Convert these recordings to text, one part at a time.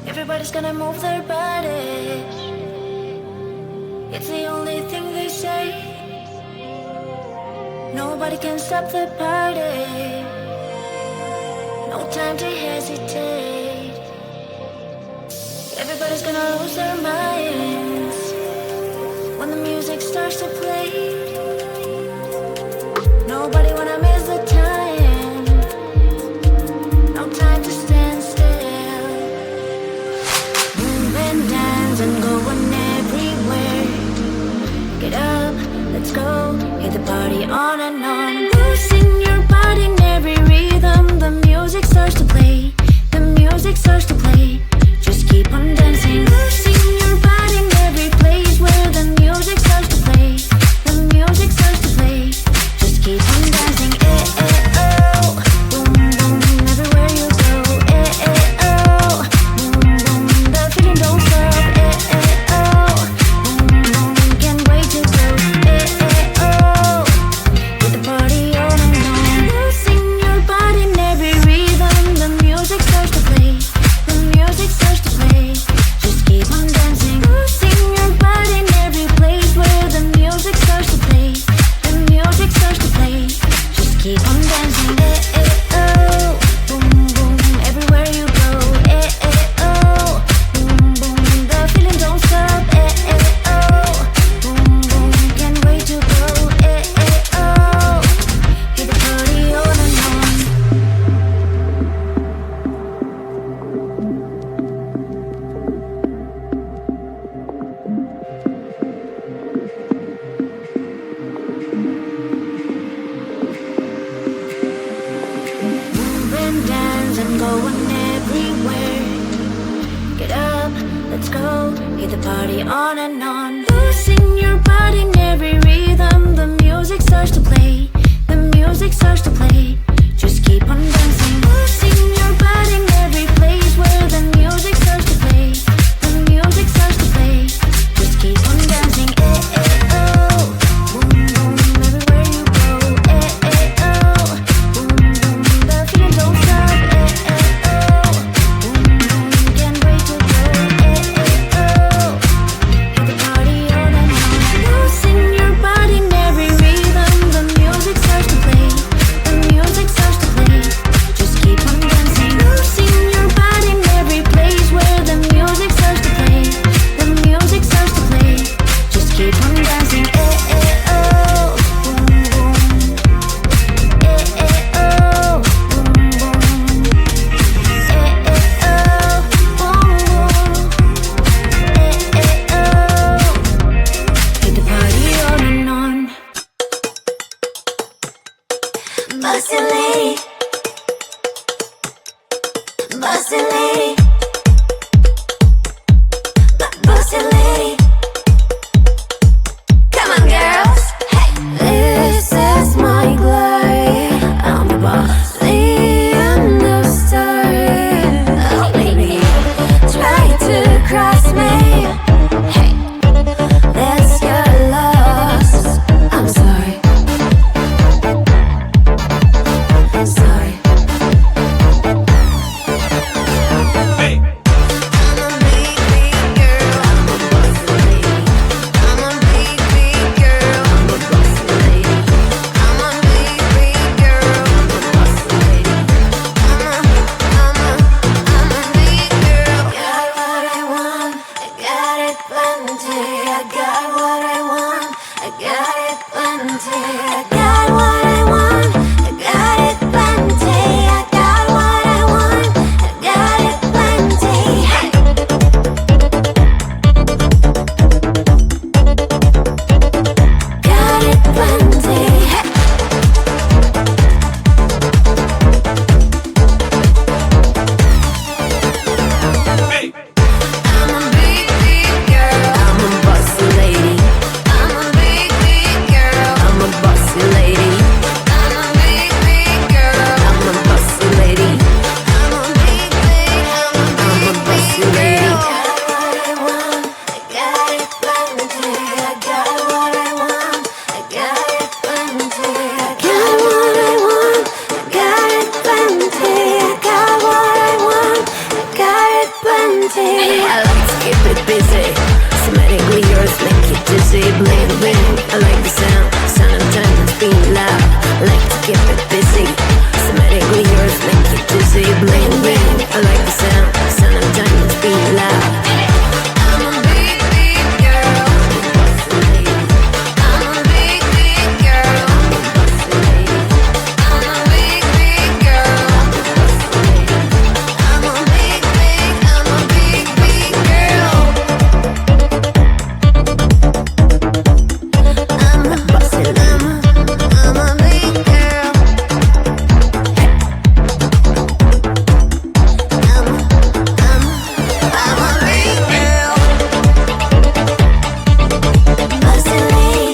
Everybody's gonna move their body. It's the only thing they say. Nobody can stop the party. No time to hesitate. Everybody's gonna lose their minds when the music starts to play. Nobody wanna miss the time. No time to stand still. Move and dance and going everywhere. Get up, let's go, hit the party on and on. Losing your body in every rhythm. The music starts to play. The music starts to play. Just keep on dancing. Losing your body in every place where the music starts to play. The music starts to play. Just keep on dancing. Eh, eh, oh. Boom, boom, everywhere you go. Eh, eh, oh. Boom, boom, the feeling don't stop. Eh, eh, oh. Boom, boom, can't wait to go. Eh, eh, oh. With the party on and on. Losing your body in every rhythm. The music starts to play. The music starts to play. Just keep on dancing. Losing your body in every place where the music starts to play. The music starts to play. Just keep on dancing. Eh, eh, oh. Boom, boom, everywhere you go. Eh, eh, oh. Boom, boom, the feeling don't stop. Eh, eh, oh. Boom, boom, can't wait to go. Eh, eh, oh. Keep the party on and on. Move and dance and going everywhere. Get up, let's go, hit the party on and on. Losing your body in every rhythm. The music starts to play. The music starts to play. Just keep on dancing. Losing your body in every place where the music starts to play. The music starts to play. Just keep on dancing. Eh, eh, oh. Boom, boom, everywhere you go. Eh, eh, oh. Boom, boom, the feeling don't stop. Eh, eh, oh. Boom, boom, can't wait to go. Eh, eh, oh. Hit the party on and on. Losing your body in every rhythm. The music starts to play. The music starts to play. I like to keep it busy. Somatically yours make you dizzy. Bling bling, I like the sound. Sound of diamonds being loud. I like to keep it busy. Somatically yours make you dizzy. Bling bling, I like the sound. Sound of diamonds being loud. I'm a big, big girl. I'm a big, big girl. I'm a big, big girl. I'm a big, big girl. I'm a bossy lady. I'm a big girl. I'm a big girl. Bossy lady.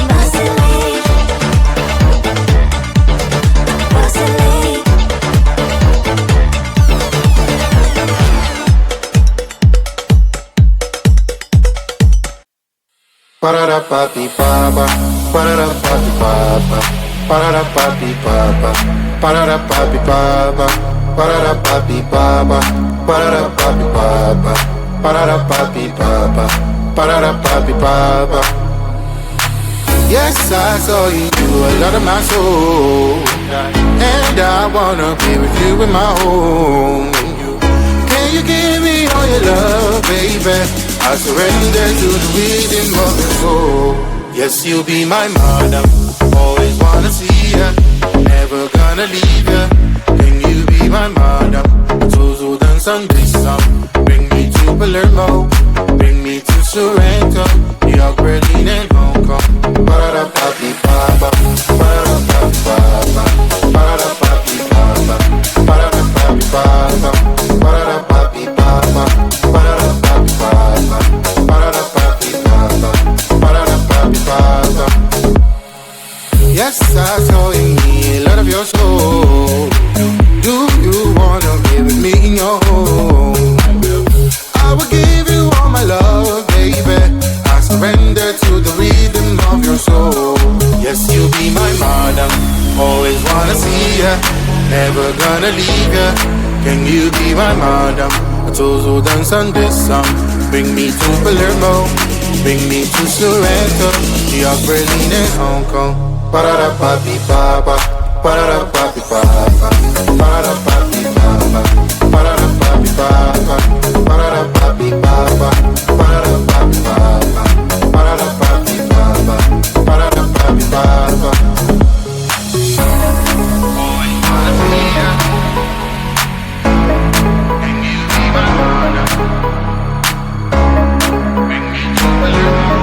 Bossy lady. Bossy lady. Parara papi papa, parara papi papa, parara papi papa, parara papi papa, parara papi papa, parara papi papa, parara papi papa, parara papi papa. Yes, I saw you do a lot of my soul, and I wanna be with you in my home. Can you give me all your love, baby? I surrender to the rhythm of your soul. Yes, you'll be my madam. Always wanna see ya, never gonna leave ya. Can you be my madam? Tuzo dansan song. Bring me to Palermo, bring me to Sorrento, New York, Berlin, and Hong Kong. Parara papi papa, parara papi papa, parara papi papa, parara papi papa, parara papi papa, parara papi papa, parara papi papa, parara papi papa. Yes, I saw in me a lot of your soul. Do you wanna be with me in your home? I will give you all my love, baby. I surrender to the rhythm of your soul. Yes, you'll be my madam. Always wanna see ya, never gonna leave ya. Can you be my madam? Tuzo dansan song. Bring me to Palermo, bring me to Sorrento, New York, Berlin, and Hong Kong. Parara papi papa, parara papi papa, parara papi papa, parara papi papa, parara papi papa, parara papi papa, parara papi papa, parara papi papa. Always wanna see ya. Can you be my madam? Bring me to Palermo.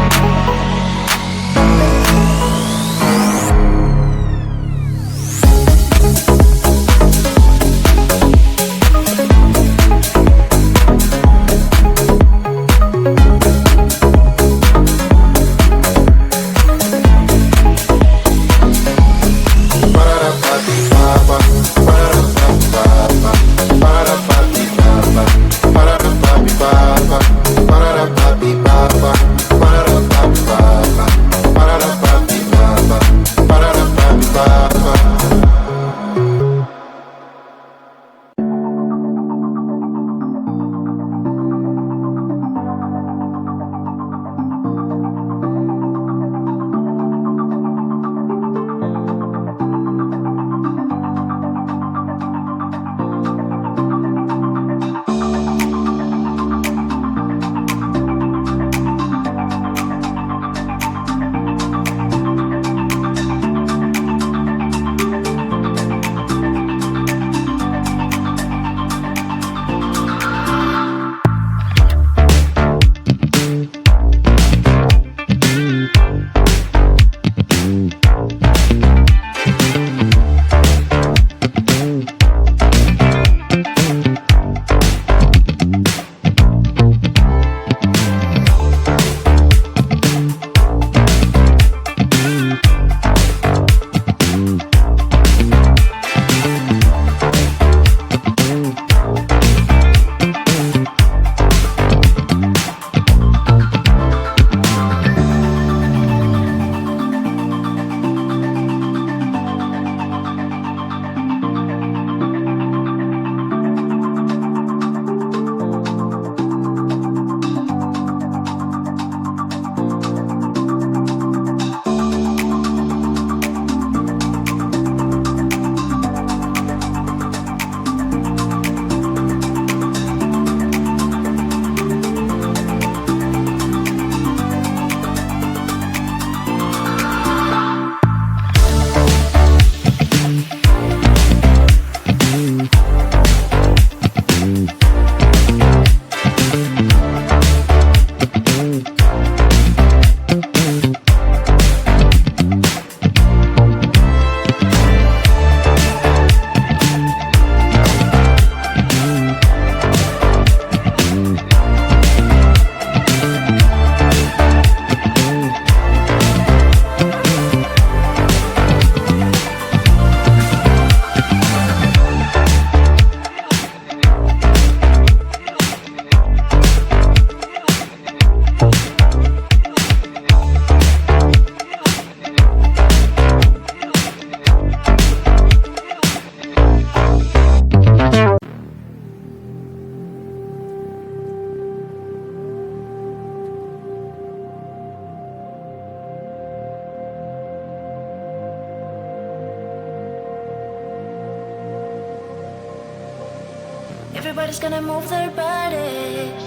Everybody's gonna move their bodies.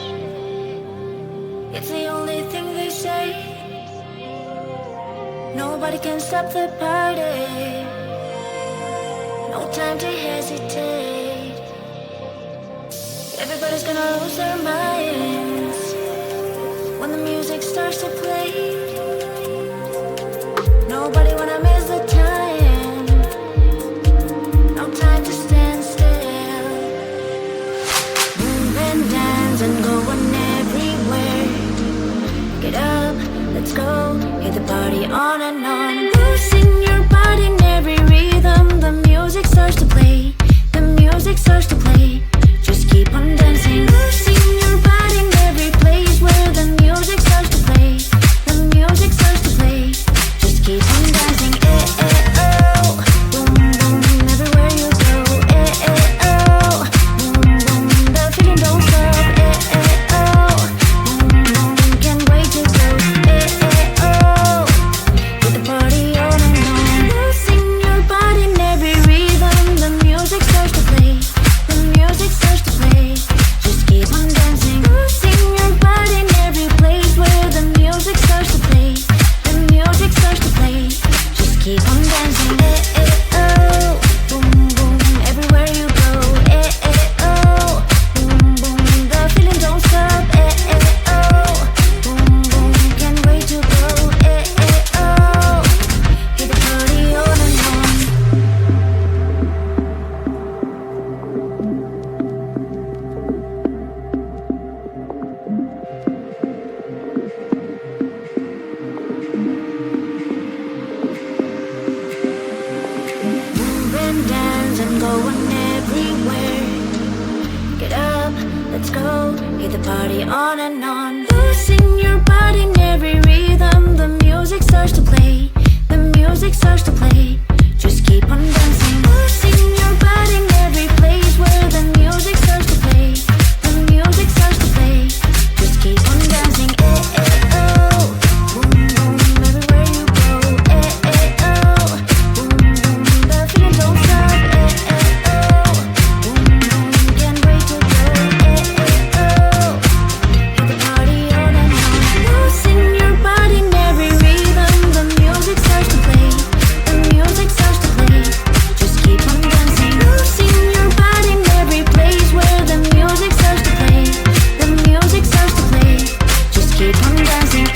It's the only thing they say. Nobody can stop the party. No time to hesitate. Everybody's gonna lose their minds when the music starts to play. Nobody wanna miss the time. No time to stand still. Move and dance and going everywhere. Get up, let's go. Hit the party on and on. Losing your body in every rhythm. The music starts to play. The music starts to play. Just keep on dancing. Losing your body in every place where the music starts to play. The music starts to play. Just keep on dancing. Eh, eh, oh. Boom, boom, everywhere you go. Eh, eh, oh. Boom, boom, the feeling don't stop. Eh, eh, oh. Boom, boom, can't wait to go. Eh, eh, oh. With the party on and on. Losing your body in every rhythm. The music starts to play. The music starts to play. Just keep on dancing. Losing your body in every place where the music starts to play. The music starts to play. Just keep on dancing. Eh, eh, oh. Boom, boom, everywhere you go. Eh, eh, oh. Boom, boom, the feeling don't stop. Eh, eh, oh. Boom, boom, can't wait to go. Eh, eh, oh. Hit the party on and on. Move and dance and going everywhere. Get up, let's go. Hit the party on and on. Losing your body in every rhythm. The music starts to play. The music starts to play. Just keep on dancing. Losing your body in every place where the music starts to play. The music starts to play. Just keep on dancing. Eh, eh, oh. Boom, boom, everywhere you go. Eh, eh, oh. Boom, boom, the feeling don't stop. Eh, eh, oh. Boom, boom, can't wait to go. Eh, eh, oh. Hit the party on and on. Losing your body in every rhythm. The music starts to play. The music starts to play. Just keep on dancing. Losing your body in every place where the music starts to play. The music starts to play. Just keep on dancing.